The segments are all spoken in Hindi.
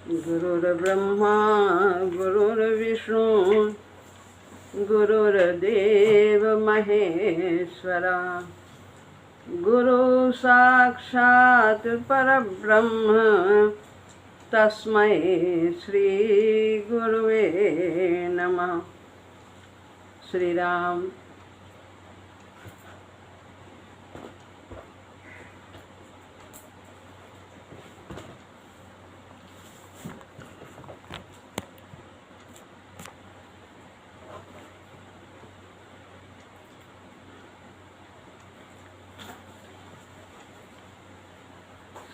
गुरुर्ब्रह्मा गुरुर्विष्णु गुरुर्देव महेश्वरा गुरु साक्षात् परब्रह्म तस्मै श्री गुरुवे नमः। श्री राम।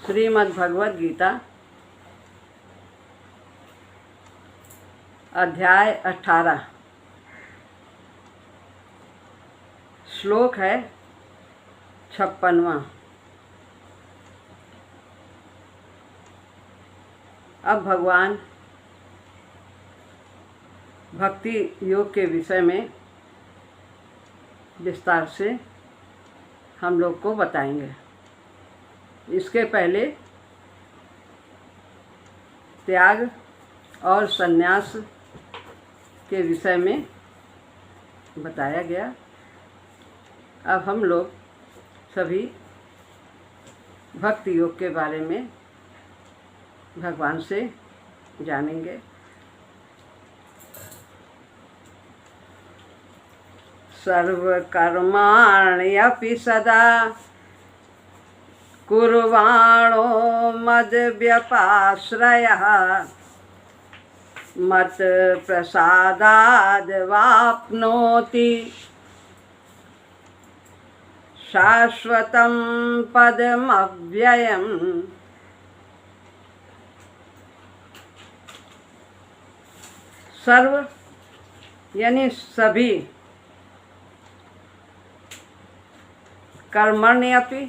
श्रीमद् भगवद गीता अध्याय 18 श्लोक है 56वां। अब भगवान भक्ति योग के विषय में विस्तार से हम लोग को बताएंगे। इसके पहले त्याग और संन्यास के विषय में बताया गया। अब हम लोग सभी भक्ति योग के बारे में भगवान से जानेंगे। सर्वकर्माण्यपि सदा कुर्वाणो मद्व्यपाश्रयः मत्प्रसादाद्वाप्नोति शाश्वतं पदमव्ययम्। सर्व यानी सभी, कर्मण्यपि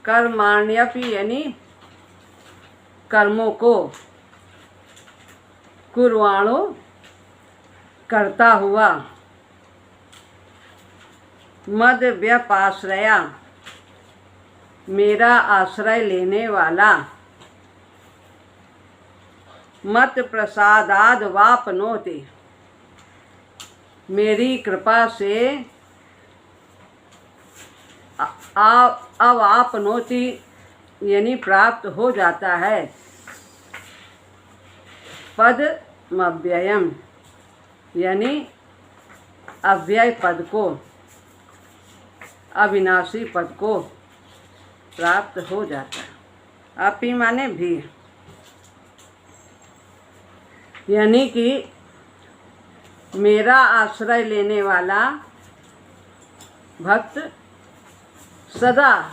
कर्माण्यपि यानी कर्मों को, कुर्वाणो करता हुआ, मद व्यपाश्रया मेरा आश्रय लेने वाला, मत प्रसादाद वापनोति मेरी कृपा से अवापनोति यानी प्राप्त हो जाता है, पदमव्ययम् यानी अव्यय पद को, अविनाशी पद को प्राप्त हो जाता है। अपि माने भी, यानी कि मेरा आश्रय लेने वाला भक्त सदा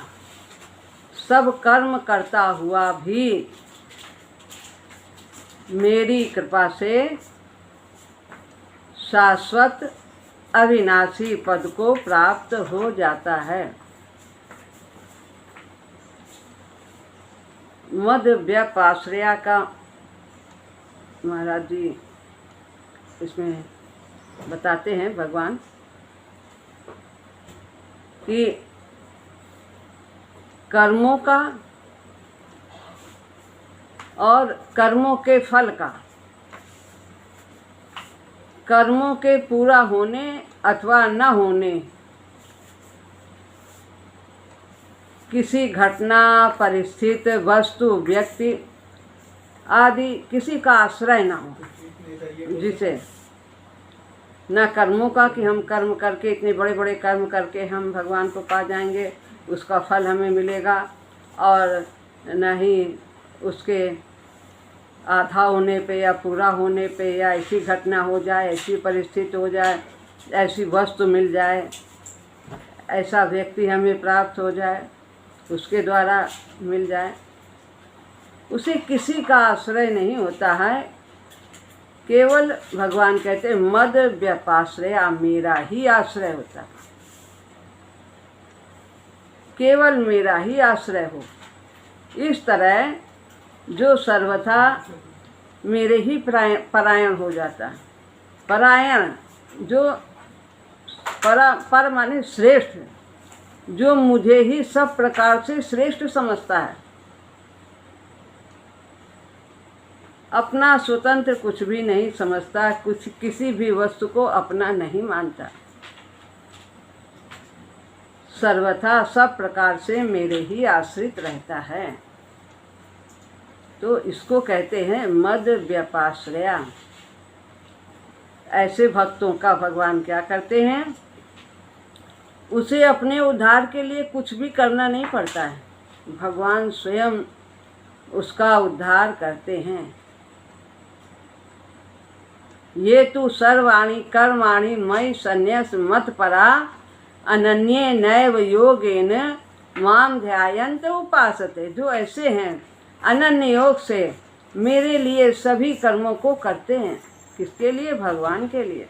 सब कर्म करता हुआ भी मेरी कृपा से शाश्वत अविनाशी पद को प्राप्त हो जाता है। मद व्यपाश्रया का महाराज जी इसमें बताते हैं भगवान कि कर्मों का और कर्मों के फल का, कर्मों के पूरा होने अथवा न होने, किसी घटना, परिस्थिति, वस्तु, व्यक्ति आदि किसी का आश्रय न हो, जिसे न कर्मों का कि हम कर्म करके, इतने बड़े बड़े कर्म करके हम भगवान को पा जाएंगे, उसका फल हमें मिलेगा, और न ही उसके आधा होने पे या पूरा होने पे, या ऐसी घटना हो जाए, ऐसी परिस्थिति हो जाए, ऐसी वस्तु मिल जाए, ऐसा व्यक्ति हमें प्राप्त हो जाए, उसके द्वारा मिल जाए, उसे किसी का आश्रय नहीं होता है। केवल भगवान कहते हैं मद व्यपाश्रया मेरा ही आश्रय होता है, केवल मेरा ही आश्रय हो। इस तरह जो सर्वथा मेरे ही परायण हो जाता है। परायण जो पर माने श्रेष्ठ, जो मुझे ही सब प्रकार से श्रेष्ठ समझता है, अपना स्वतंत्र कुछ भी नहीं समझता, कुछ किसी भी वस्तु को अपना नहीं मानता, सर्वथा सब प्रकार से मेरे ही आश्रित रहता है। तो इसको कहते हैं मद व्यपाश्रया। ऐसे भक्तों का भगवान क्या करते हैं, उसे अपने उद्धार के लिए कुछ भी करना नहीं पड़ता है, भगवान स्वयं उसका उद्धार करते हैं। ये तु सर्वाणि कर्माणि मयि संन्यास मत परा अनन्ये नैव योगेन माम ध्यायन्त उपासते। जो ऐसे हैं अनन्य योग से मेरे लिए सभी कर्मों को करते हैं। किसके लिए? भगवान के लिए।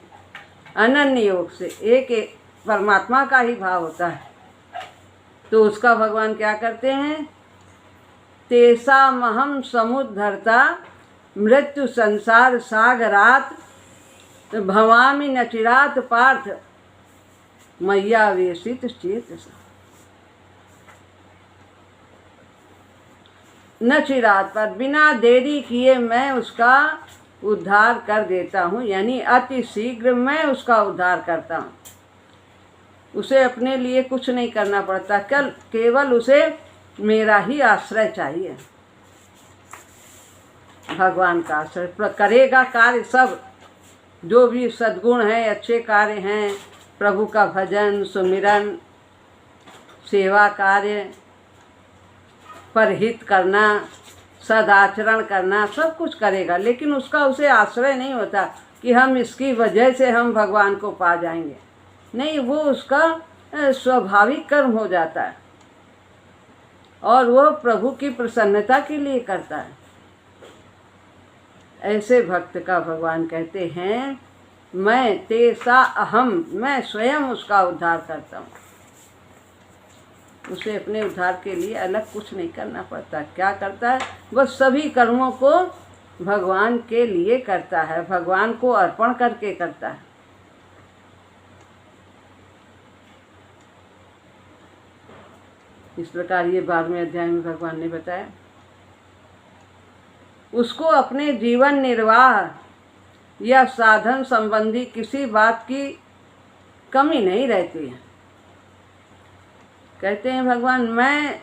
अनन्य योग से एक परमात्मा का ही भाव होता है, तो उसका भगवान क्या करते हैं, तेषामहं समुद्धर्ता मृत्यु संसार सागरात भवामि न चिरात पार्थ मय्यावेशित चेतसा। न चिरात पर, बिना देरी किए मैं उसका उद्धार कर देता हूँ, यानी अति शीघ्र मैं उसका उद्धार करता हूँ। उसे अपने लिए कुछ नहीं करना पड़ता, केवल उसे मेरा ही आश्रय चाहिए। भगवान का आश्रय करेगा कार्य सब, जो भी सद्गुण हैं, अच्छे कार्य हैं, प्रभु का भजन, सुमिरन, सेवा कार्य, परहित करना, सदाचरण करना, सब कुछ करेगा, लेकिन उसका उसे आश्रय नहीं होता कि हम इसकी वजह से हम भगवान को पा जाएंगे। नहीं, वो उसका स्वाभाविक कर्म हो जाता है और वो प्रभु की प्रसन्नता के लिए करता है। ऐसे भक्त का भगवान कहते हैं मैं तेसा अहम, मैं स्वयं उसका उद्धार करता हूँ। उसे अपने उद्धार के लिए अलग कुछ नहीं करना पड़ता। क्या करता है? वह सभी कर्मों को भगवान के लिए करता है, भगवान को अर्पण करके करता है। इस प्रकार ये 12वें अध्याय में भगवान ने बताया उसको अपने जीवन निर्वाह या साधन संबंधी किसी बात की कमी नहीं रहती है। कहते हैं भगवान मैं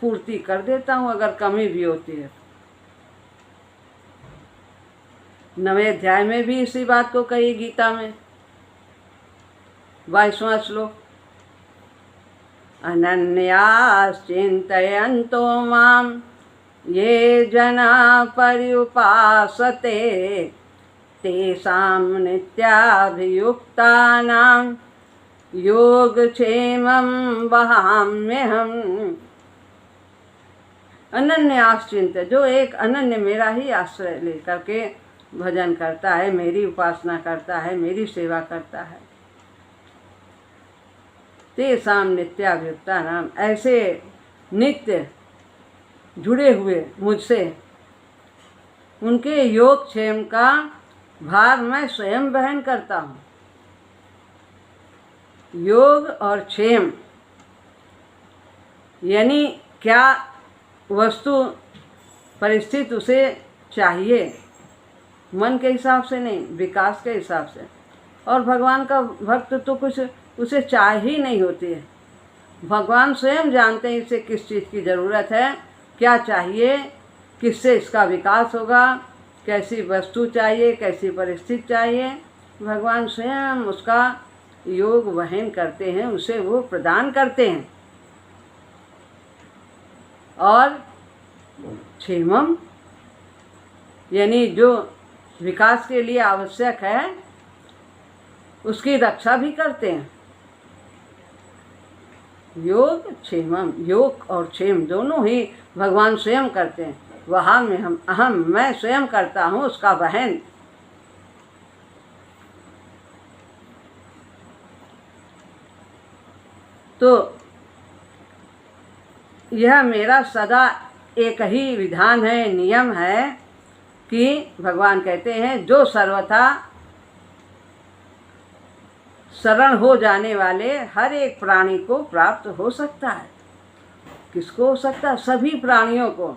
पूर्ति कर देता हूँ अगर कमी भी होती है। 9वें अध्याय में भी इसी बात को कही गीता में, 22वां श्लोक, अनन्याश्चिन्तयन्तो मां ये जना पर्युपासते तेषां नित्याभियुक्तानां योगक्षेमं वहाम्यहम्। अनन्य आश्चिंत, जो एक अनन्य मेरा ही आश्रय लेकर के भजन करता है, मेरी उपासना करता है, मेरी सेवा करता है, तेषां नित्याभियुक्तानां, ऐसे नित्य जुड़े हुए मुझसे, उनके योग क्षेम का भार मैं स्वयं वहन करता हूँ। योग और क्षेम यानी क्या वस्तु परिस्थिति उसे चाहिए, मन के हिसाब से नहीं, विकास के हिसाब से। और भगवान का भक्त तो कुछ उसे चाह ही नहीं होती है। भगवान स्वयं जानते हैं इसे किस चीज़ की ज़रूरत है, क्या चाहिए, किससे इसका विकास होगा, कैसी वस्तु चाहिए, कैसी परिस्थिति चाहिए। भगवान स्वयं उसका योग वहन करते हैं, उसे वो प्रदान करते हैं। और क्षेमम यानी जो विकास के लिए आवश्यक है उसकी रक्षा भी करते हैं। योग क्षेमम, योग और क्षेम दोनों ही भगवान स्वयं करते हैं। वहाँ में मैं स्वयं करता हूँ उसका वहन। तो यह मेरा सदा एक ही विधान है, नियम है कि भगवान कहते हैं जो सर्वथा शरण हो जाने वाले हर एक प्राणी को प्राप्त हो सकता है। किसको हो सकता है? सभी प्राणियों को।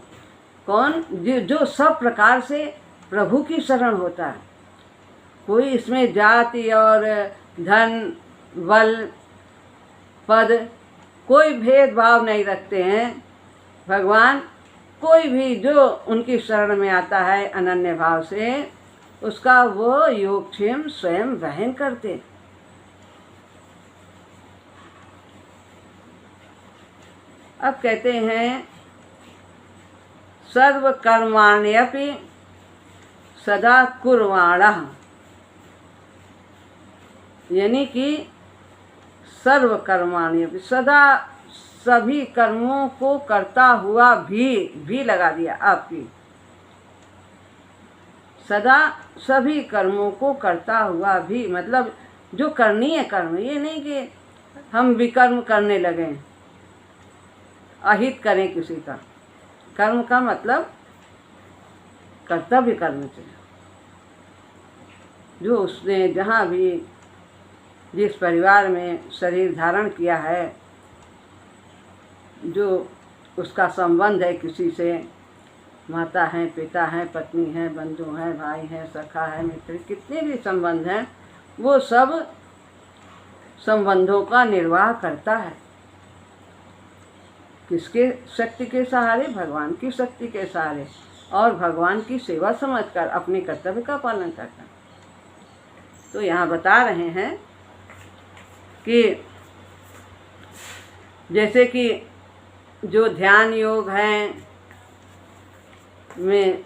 कौन? जो सब प्रकार से प्रभु की शरण होता है। कोई इसमें जाति और धन बल पद कोई भेदभाव नहीं रखते हैं। भगवान कोई भी जो उनकी शरण में आता है अनन्य भाव से, उसका वो योगक्षेम स्वयं वहन करते। अब कहते हैं सर्व कर्माण्यपि सदा कुर्वाणः, यानी कि सर्व कर्माण्यपि सदा सभी कर्मों को करता हुआ भी लगा दिया आपकी, सदा सभी कर्मों को करता हुआ भी, मतलब जो करनी है कर्म, ये नहीं कि हम विकर्म करने लगे, अहित करें किसी का। कर्म का मतलब कर्तव्य कर्म चाहिए, जो उसने जहाँ भी जिस परिवार में शरीर धारण किया है, जो उसका संबंध है किसी से, माता हैं, पिता हैं, पत्नी हैं, बंधु हैं, भाई हैं, सखा है, मित्र, कितने भी संबंध हैं, वो सब संबंधों का निर्वाह करता है। किसके शक्ति के सहारे? भगवान की शक्ति के सहारे, और भगवान की सेवा समझकर अपने कर्तव्य का पालन करता है। तो यहाँ बता रहे हैं कि जैसे कि जो ध्यान योग हैं में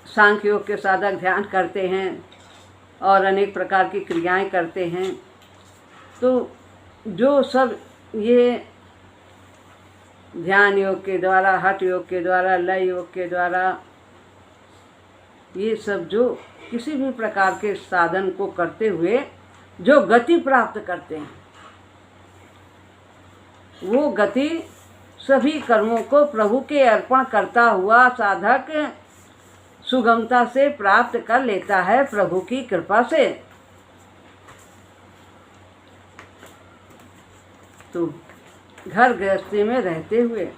सांख्य योग के साधक ध्यान करते हैं और अनेक प्रकार की क्रियाएं करते हैं, तो जो सब ये ध्यान योग के द्वारा, हठ योग के द्वारा, लय योग के द्वारा, ये सब जो किसी भी प्रकार के साधन को करते हुए जो गति प्राप्त करते हैं, वो गति सभी कर्मों को प्रभु के अर्पण करता हुआ साधक सुगमता से प्राप्त कर लेता है प्रभु की कृपा से। तो घर गृहस्थी में रहते हुए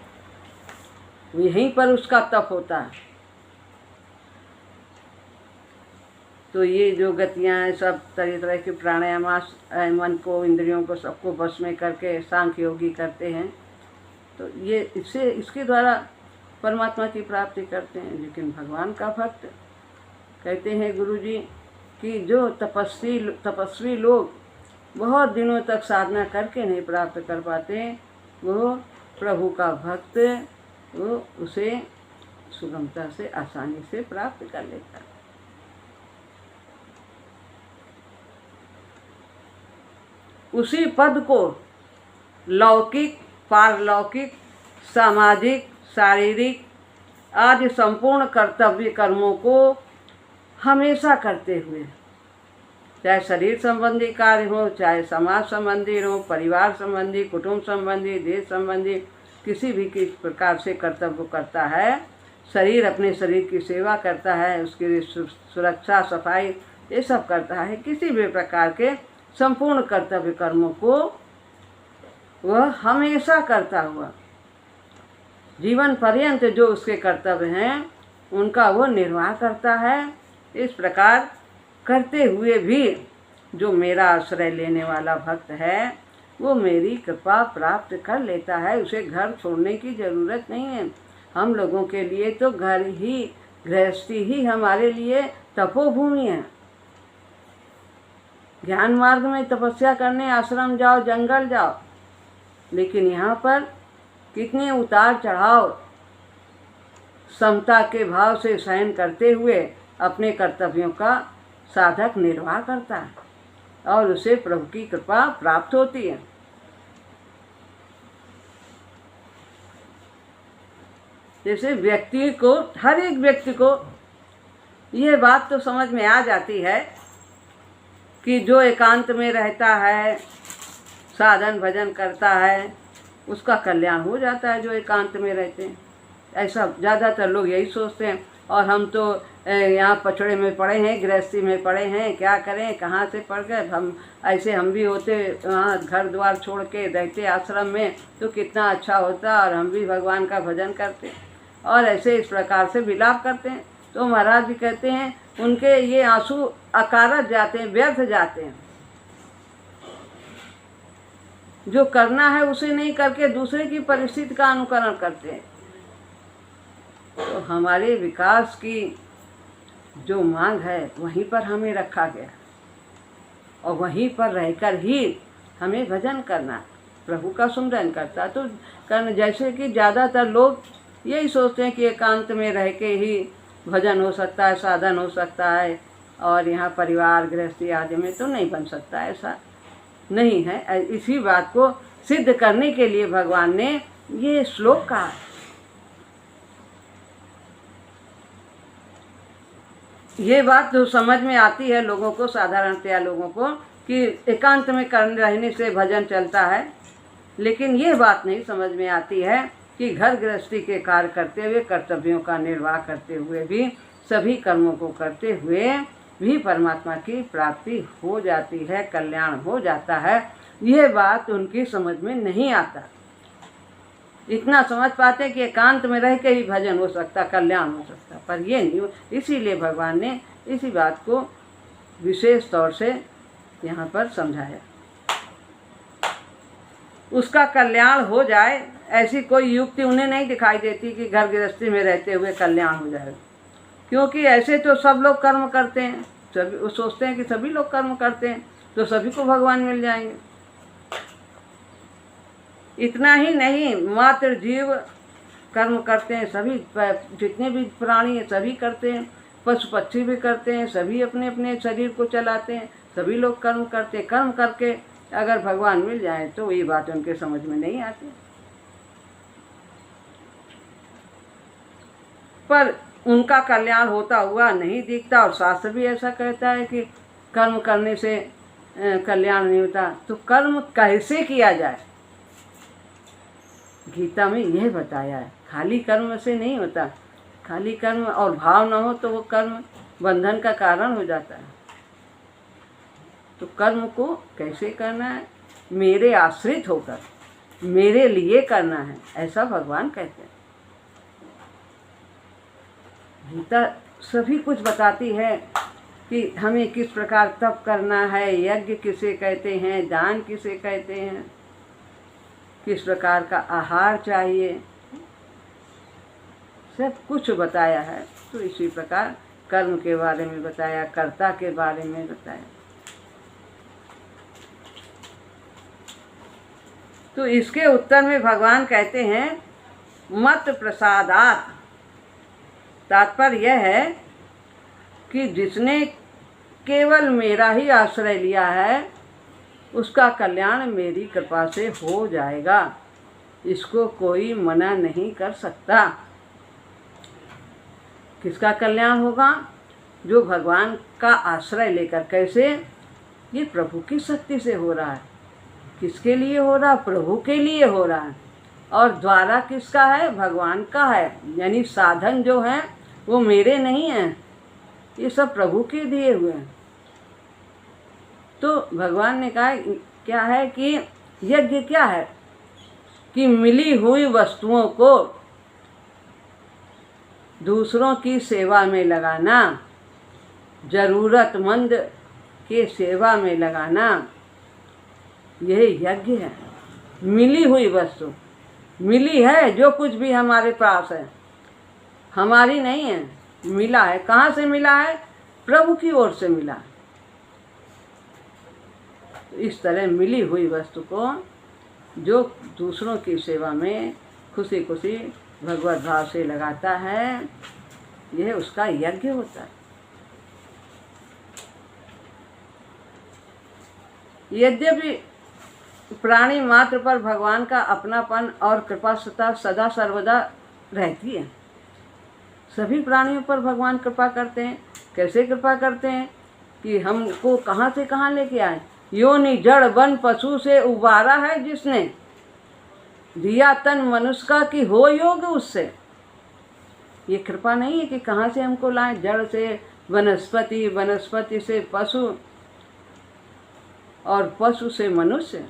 यहीं पर उसका तप होता है। तो ये जो गतियाँ हैं सब तरह तरह के प्राणायाम, मन को, इंद्रियों को, सबको बस में करके सांख्य योगी करते हैं। तो ये इसके द्वारा परमात्मा की प्राप्ति करते हैं। लेकिन भगवान का भक्त, कहते हैं गुरुजी, कि जो तपस्वी लोग बहुत दिनों तक साधना करके नहीं प्राप्त कर पाते, वो प्रभु का भक्त वो उसे सुगमता से, आसानी से प्राप्त कर लेता है। उसी पद को लौकिक, पारलौकिक, सामाजिक, शारीरिक आदि संपूर्ण कर्तव्य कर्मों को हमेशा करते हुए, चाहे शरीर संबंधी कार्य हो, चाहे समाज संबंधी हो, परिवार संबंधी, कुटुंब संबंधी, देश संबंधी, किसी भी किस प्रकार से कर्तव्य करता है। शरीर, अपने शरीर की सेवा करता है, उसकी सुरक्षा, सफाई, ये सब करता है। किसी भी प्रकार के संपूर्ण कर्तव्य कर्मों को वह हमेशा करता हुआ, जीवन पर्यंत जो उसके कर्तव्य हैं उनका वो निर्वाह करता है। इस प्रकार करते हुए भी जो मेरा आश्रय लेने वाला भक्त है वो मेरी कृपा प्राप्त कर लेता है। उसे घर छोड़ने की ज़रूरत नहीं है। हम लोगों के लिए तो घर ही, गृहस्थी ही हमारे लिए तपोभूमि है। ज्ञान मार्ग में तपस्या करने आश्रम जाओ, जंगल जाओ, लेकिन यहाँ पर कितने उतार चढ़ाव समता के भाव से सहन करते हुए अपने कर्तव्यों का साधक निर्वाह करता है और उसे प्रभु की कृपा प्राप्त होती है। जैसे व्यक्ति को, हर एक व्यक्ति को ये बात तो समझ में आ जाती है कि जो एकांत में रहता है, साधन भजन करता है, उसका कल्याण हो जाता है। जो एकांत में रहते हैं, ऐसा ज़्यादातर लोग यही सोचते हैं। और हम तो यहाँ पछड़े में पड़े हैं, गृहस्थी में पड़े हैं, क्या करें, कहाँ से पड़ गए हम। ऐसे हम भी होते वहाँ घर द्वार छोड़ के रहते आश्रम में तो कितना अच्छा होता, और हम भी भगवान का भजन करते और ऐसे इस प्रकार से विलाप करते हैं। तो महाराज जी कहते हैं उनके ये आंसू अकारत जाते हैं, व्यर्थ जाते हैं। जो करना है उसे नहीं करके दूसरे की परिस्थिति का अनुकरण करते हैं। तो हमारे विकास की जो मांग है वहीं पर हमें रखा गया और वहीं पर रहकर ही हमें भजन करना, प्रभु का सुमिरन करता। तो करना जैसे कि ज़्यादातर लोग यही सोचते हैं कि एकांत में रह के ही भजन हो सकता है, साधन हो सकता है, और यहाँ परिवार गृहस्थी आदि में तो नहीं बन सकता। ऐसा नहीं है। इसी बात को सिद्ध करने के लिए भगवान ने ये श्लोक कहा। ये बात जो समझ में आती है लोगों को, साधारणतया लोगों को, कि एकांत में रहने से भजन चलता है, लेकिन ये बात नहीं समझ में आती है कि घर गृहस्थी के कार्य करते हुए, कर्तव्यों का निर्वाह करते हुए भी, सभी कर्मों को करते हुए भी परमात्मा की प्राप्ति हो जाती है, कल्याण हो जाता है। यह बात उनकी समझ में नहीं आता। इतना समझ पाते कि एकांत में रह के ही भजन हो सकता, कल्याण हो सकता, पर ये नहीं। इसीलिए भगवान ने इसी बात को विशेष तौर से यहाँ पर समझाया। उसका कल्याण हो जाए ऐसी कोई युक्ति उन्हें नहीं दिखाई देती कि घर गृहस्थी में रहते हुए कल्याण हो जाए, क्योंकि ऐसे तो सब लोग कर्म करते हैं, सभी वो सोचते हैं कि सभी लोग कर्म करते हैं तो सभी को भगवान मिल जाएंगे। इतना ही नहीं, मात्र जीव कर्म करते हैं, सभी जितने भी प्राणी हैं सभी करते हैं, पशु पक्षी भी करते हैं, सभी अपने अपने शरीर को चलाते हैं, सभी लोग कर्म करते हैं। कर्म करके अगर भगवान मिल जाए तो ये बात उनके समझ में नहीं आती। पर उनका कल्याण होता हुआ नहीं दिखता, और शास्त्र भी ऐसा कहता है कि कर्म करने से कल्याण नहीं होता। तो कर्म कैसे किया जाए, गीता में यह बताया है। खाली कर्म से नहीं होता, खाली कर्म और भाव न हो तो वो कर्म बंधन का कारण हो जाता है। तो कर्म को कैसे करना है, मेरे आश्रित होकर मेरे लिए करना है, ऐसा भगवान कहते हैं। गीता सभी कुछ बताती है कि हमें किस प्रकार तप करना है, यज्ञ किसे कहते हैं, दान किसे कहते हैं, किस प्रकार का आहार चाहिए, सब कुछ बताया है। तो इसी प्रकार कर्म के बारे में बताया, कर्ता के बारे में बताया। तो इसके उत्तर में भगवान कहते हैं मत प्रसादात। तात्पर्य यह है कि जिसने केवल मेरा ही आश्रय लिया है उसका कल्याण मेरी कृपा से हो जाएगा, इसको कोई मना नहीं कर सकता। किसका कल्याण होगा? जो भगवान का आश्रय लेकर। कैसे? ये प्रभु की शक्ति से हो रहा है। किसके लिए हो रहा? प्रभु के लिए हो रहा है। और द्वारा किसका है? भगवान का है। यानी साधन जो हैं वो मेरे नहीं हैं, ये सब प्रभु के दिए हुए हैं। तो भगवान ने कहा क्या है कि यज्ञ क्या है कि मिली हुई वस्तुओं को दूसरों की सेवा में लगाना, जरूरतमंद के सेवा में लगाना, यही यज्ञ है। मिली हुई वस्तु मिली है, जो कुछ भी हमारे पास है हमारी नहीं है, मिला है। कहाँ से मिला है? प्रभु की ओर से मिला। तो इस तरह मिली हुई वस्तु को जो दूसरों की सेवा में खुशी खुशी भगवत भाव से लगाता है, यह उसका यज्ञ होता है। यद्यपि प्राणी मात्र पर भगवान का अपनापन और कृपा सदा सर्वदा रहती है। सभी प्राणियों पर भगवान कृपा करते हैं। कैसे कृपा करते हैं कि हमको कहाँ से कहाँ लेके आए। योनि जड़ बन पशु से उबारा है जिसने, दिया तन मनुष्य का कि हो योग उससे। ये कृपा नहीं है कि कहाँ से हमको लाए, जड़ से वनस्पति, वनस्पति से पशु और पशु से मनुष्य।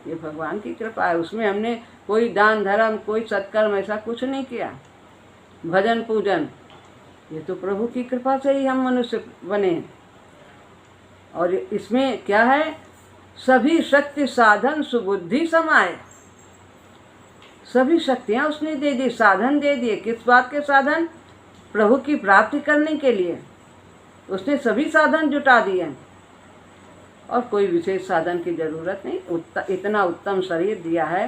ये भगवान की कृपा है। उसमें हमने कोई दान धर्म, कोई सत्कर्म ऐसा कुछ नहीं किया, भजन पूजन, ये तो प्रभु की कृपा से ही हम मनुष्य बने हैं। और इसमें क्या है, सभी शक्ति साधन सुबुद्धि समाए। सभी शक्तियाँ उसने दे दी, साधन दे दिए। किस बात के साधन? प्रभु की प्राप्ति करने के लिए उसने सभी साधन जुटा दिए और कोई विशेष साधन की जरूरत नहीं। इतना उत्तम शरीर दिया है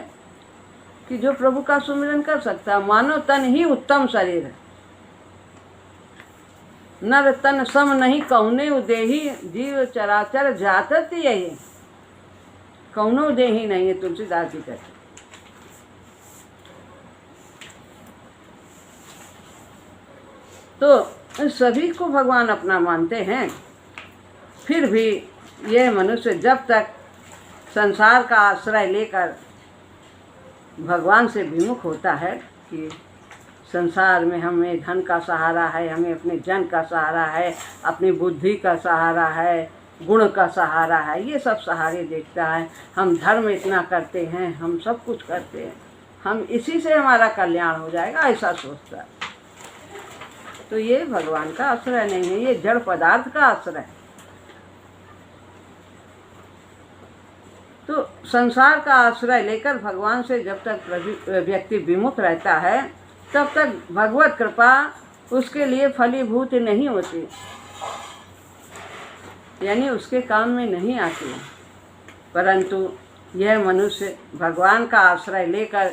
कि जो प्रभु का सुमिरन कर सकता है। मानव तन ही उत्तम शरीर है। नर तन सम नहीं कौने उदेही, जीव चराचर जातत यही। कौनो उदेही नहीं है, तुलसीदास जी कहते। तो सभी को भगवान अपना मानते हैं। फिर भी यह मनुष्य जब तक संसार का आश्रय लेकर भगवान से विमुख होता है कि संसार में हमें धन का सहारा है, हमें अपने जन का सहारा है, अपनी बुद्धि का सहारा है, गुण का सहारा है, ये सब सहारे देखता है। हम धर्म इतना करते हैं, हम सब कुछ करते हैं, हम इसी से हमारा कल्याण हो जाएगा, ऐसा सोचता है। तो ये भगवान का आश्रय नहीं है, ये जड़ पदार्थ का आश्रय है। तो संसार का आश्रय लेकर भगवान से जब तक व्यक्ति विमुख रहता है तब तक भगवत कृपा उसके लिए फलीभूत नहीं होती, यानी उसके काम में नहीं आती। परंतु यह मनुष्य भगवान का आश्रय लेकर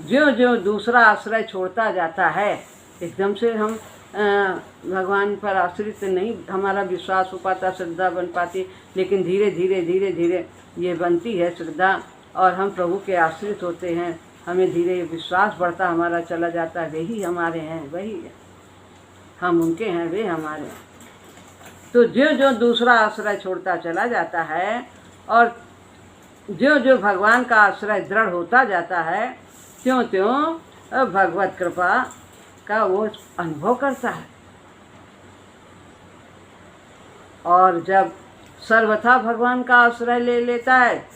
ज्यों ज्यों दूसरा आश्रय छोड़ता जाता है, एकदम से हम भगवान पर आश्रित नहीं, हमारा विश्वास हो पाता, श्रद्धा बन पाती, लेकिन धीरे धीरे धीरे धीरे ये बनती है श्रद्धा और हम प्रभु के आश्रित होते हैं। हमें धीरे विश्वास बढ़ता हमारा चला जाता है, वही हमारे हैं, वही है, हम उनके हैं, वे हमारे हैं। तो जो जो दूसरा आश्रय छोड़ता चला जाता है और जो जो भगवान का आश्रय दृढ़ होता जाता है, त्यों त्यों भगवत कृपा का वो अनुभव करता है। और जब सर्वथा भगवान का आश्रय ले लेता है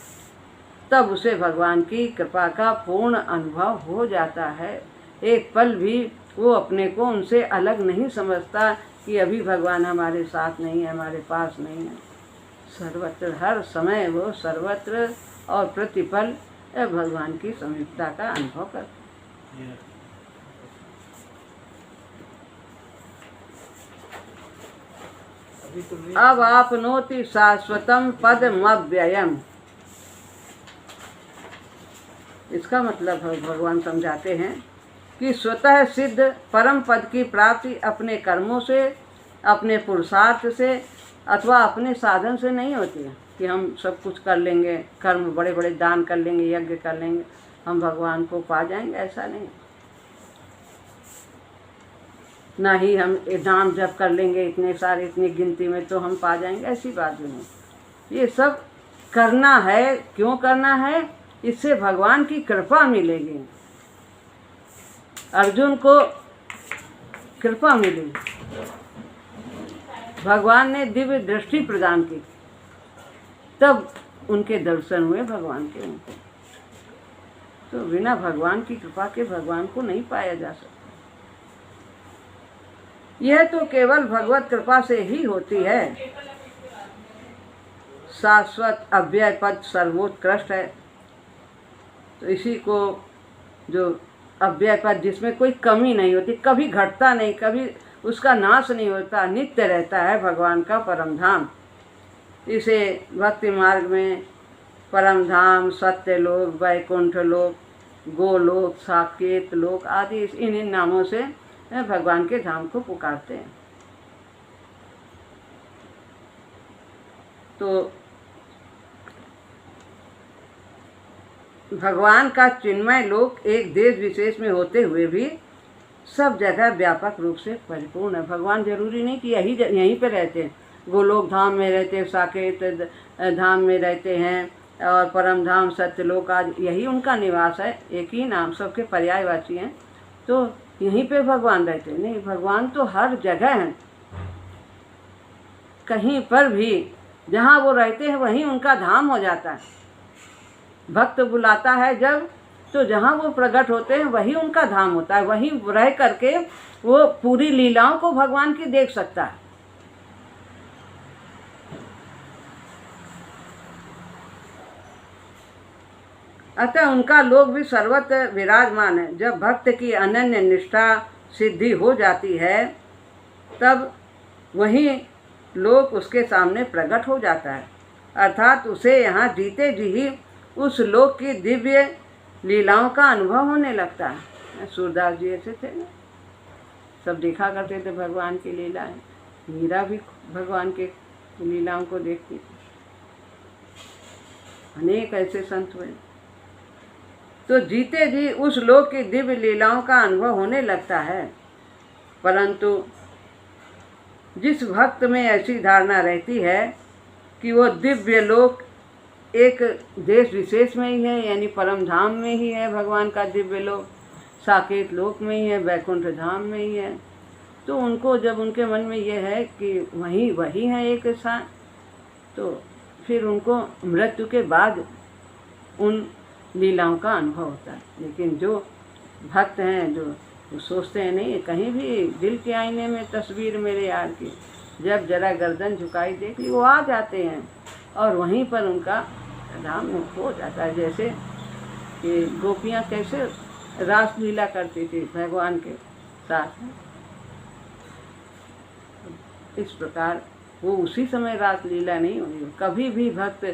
तब उसे भगवान की कृपा का पूर्ण अनुभव हो जाता है। एक पल भी वो अपने को उनसे अलग नहीं समझता कि अभी भगवान हमारे साथ नहीं है, हमारे पास नहीं है। सर्वत्र हर समय वो सर्वत्र और प्रतिपल भगवान की समीपता का अनुभव करता है। अब आपनोति शाश्वतम पदमव्ययम्। इसका मतलब भगवान समझाते हैं कि स्वतः सिद्ध परम पद की प्राप्ति अपने कर्मों से, अपने पुरुषार्थ से अथवा अपने साधन से नहीं होती है कि हम सब कुछ कर लेंगे, कर्म बड़े बड़े दान कर लेंगे, यज्ञ कर लेंगे, हम भगवान को पा जाएंगे, ऐसा नहीं। ना ही हम नाम जप कर लेंगे इतने सारे, इतनी गिनती में तो हम पा जाएंगे, ऐसी बात भी नहीं। ये सब करना है। क्यों करना है? इससे भगवान की कृपा मिलेगी, अर्जुन को कृपा मिली, भगवान ने दिव्य दृष्टि प्रदान की, तब उनके दर्शन हुए भगवान के। उनको तो बिना भगवान की कृपा के भगवान को नहीं पाया जा सकता। यह तो केवल भगवत कृपा से ही होती है। शाश्वत अव्यय पद सर्वोत्कृष्ट है। तो इसी को जो अव्यय पद, जिसमें कोई कमी नहीं होती, कभी घटता नहीं, कभी उसका नाश नहीं होता, नित्य रहता है, भगवान का परम धाम। इसे भक्ति मार्ग में परम धाम, सत्य लोक, वैकुंठ लोक, गोलोक, साकेत लोक आदि इन नामों से भगवान के धाम को पुकारते हैं। तो भगवान का चिन्मय लोक एक देश विशेष में होते हुए भी सब जगह व्यापक रूप से परिपूर्ण है। भगवान जरूरी नहीं कि यहीं पे रहते हैं, गोलोक धाम में रहते हैं, साकेत धाम में रहते हैं और परम धाम, सत्यलोक आज यही उनका निवास है। एक ही नाम, सबके पर्यायवाची हैं, तो यहीं पे भगवान रहते हैं। नहीं, भगवान तो हर जगह हैं। कहीं पर भी जहाँ वो रहते हैं वहीं उनका धाम हो जाता है। भक्त बुलाता है जब तो जहाँ वो प्रकट होते हैं वही उनका धाम होता है, वहीं रह करके वो पूरी लीलाओं को भगवान की देख सकता है। अतः उनका लोक भी सर्वत्र विराजमान है। जब भक्त की अनन्य निष्ठा सिद्धि हो जाती है तब वही लोक उसके सामने प्रकट हो जाता है, अर्थात उसे यहाँ जीते जी ही उस लोक की दिव्य लीलाओं का अनुभव होने लगता है। सूरदास जी ऐसे थे ना, सब देखा करते थे भगवान की लीलाएं। मीरा भी भगवान के लीलाओं को देखती थी। अनेक ऐसे संत हुए। तो जीते जी उस लोक की दिव्य लीलाओं का अनुभव होने लगता है। परंतु जिस भक्त में ऐसी धारणा रहती है कि वो दिव्य लोक एक देश विशेष में ही है, यानी परम धाम में ही है, भगवान का दिव्य लोक साकेत लोक में ही है, वैकुंठ धाम में ही है, तो उनको जब उनके मन में ये है कि वही है एक साथ, तो फिर उनको मृत्यु के बाद उन लीलाओं का अनुभव होता है। लेकिन जो भक्त हैं जो सोचते हैं नहीं, कहीं भी दिल के आईने में तस्वीर मेरे यार की, जब जरा गर्दन झुकाई देख ली वो आ जाते हैं और वहीं पर उनका धाम हो जाता है। जैसे कि गोपियाँ कैसे रास लीला करती थी भगवान के साथ, इस प्रकार वो उसी समय रास लीला नहीं होगी। कभी भी भक्त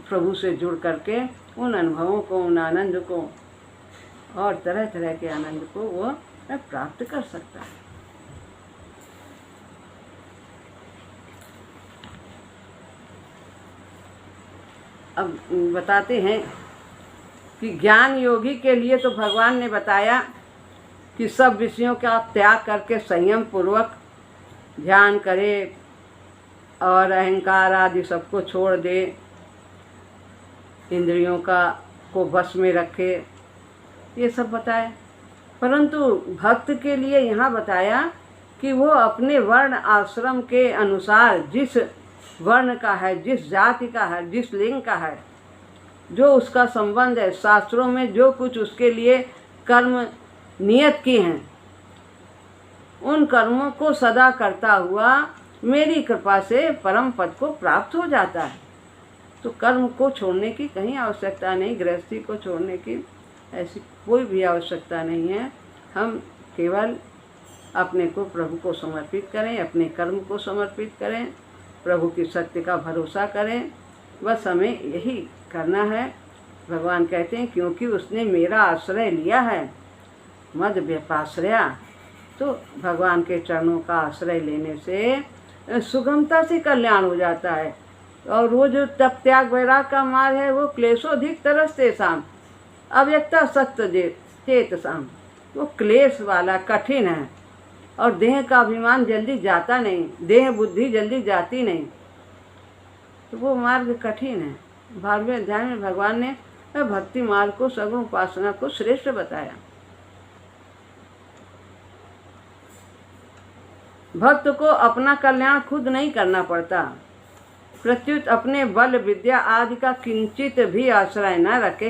प्रभु से जुड़ करके उन अनुभवों को, उन आनंद को और तरह तरह के आनंद को वो प्राप्त कर सकता है। अब बताते हैं कि ज्ञान योगी के लिए तो भगवान ने बताया कि सब विषयों का त्याग करके संयम पूर्वक ध्यान करे और अहंकार आदि सबको छोड़ दे, इंद्रियों को वश में रखे, ये सब बताया। परंतु भक्त के लिए यहाँ बताया कि वो अपने वर्ण आश्रम के अनुसार जिस वर्ण का है, जिस जाति का है, जिस लिंग का है, जो उसका संबंध है, शास्त्रों में जो कुछ उसके लिए कर्म नियत किए हैं, उन कर्मों को सदा करता हुआ मेरी कृपा से परम पद को प्राप्त हो जाता है। तो कर्म को छोड़ने की कहीं आवश्यकता नहीं, गृहस्थी को छोड़ने की ऐसी कोई भी आवश्यकता नहीं है। हम केवल अपने को प्रभु को समर्पित करें, अपने कर्म को समर्पित करें, प्रभु की शक्ति का भरोसा करें, बस हमें यही करना है। भगवान कहते हैं क्योंकि उसने मेरा आश्रय लिया है, मद व्यपाश्रया। तो भगवान के चरणों का आश्रय लेने से सुगमता से कल्याण हो जाता है। और वो जो तप त्याग वैराग का मार्ग है वो क्लेशोधिक तरसते शाम अव्यक्ता सत्य चेत शाम, वो क्लेश वाला कठिन है और देह का अभिमान जल्दी जाता नहीं, देह बुद्धि जल्दी जाती नहीं, तो वो मार्ग कठिन है। 12वें अध्याय में भगवान ने भक्ति मार्ग को, सगुण उपासना को श्रेष्ठ बताया। भक्त को अपना कल्याण खुद नहीं करना पड़ता, प्रत्युत अपने बल विद्या आदि का किंचित भी आश्रय न रखे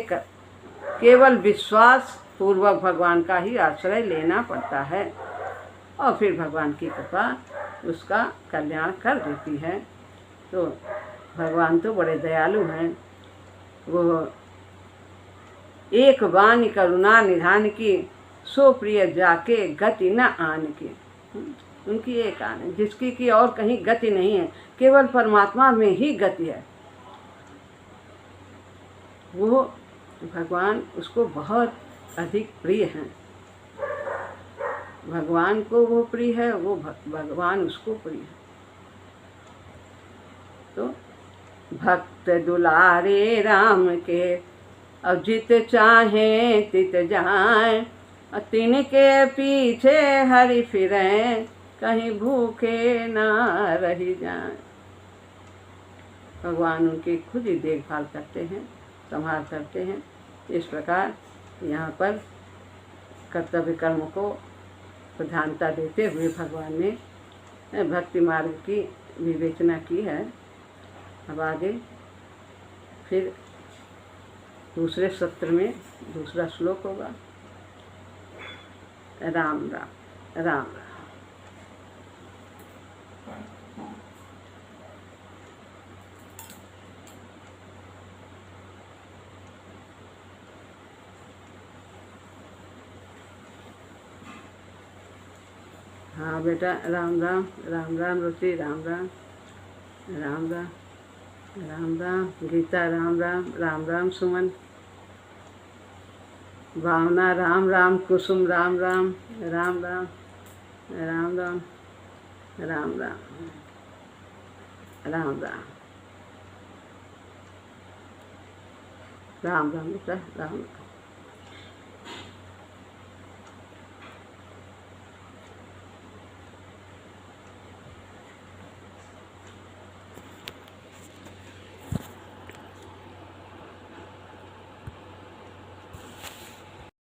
केवल विश्वास पूर्वक भगवान का ही आश्रय लेना पड़ता है और फिर भगवान की कृपा उसका कल्याण कर देती है। तो भगवान तो बड़े दयालु हैं। वो एक वाणी करुणा निधान की, सो प्रिय जाके गति न आन की। उनकी एक आन है जिसकी की और कहीं गति नहीं है, केवल परमात्मा में ही गति है। वो भगवान उसको बहुत अधिक प्रिय हैं। भगवान को वो प्रिय है, वो भगवान उसको प्रिय है। तो भक्त दुलारे राम के, अब जित चाहे तित जाए, तिनके पीछे हरि फिरें, कहीं भूखे ना रही जाए। भगवान उनकी खुद ही देखभाल करते हैं, संभाल करते हैं। इस प्रकार यहाँ पर कर्तव्य कर्म को प्रधानता देते हुए भगवान ने भक्ति मार्ग की विवेचना की है। अब आगे फिर दूसरे सत्र में दूसरा श्लोक होगा। राम राम राम राम। हाँ बेटा, राम राम राम राम रुचि, राम राम राम राम राम राम गीता, राम राम राम राम सुमन, भावना, राम राम कुसुम, राम राम राम राम राम राम राम राम राम राम राम राम बेटा, राम।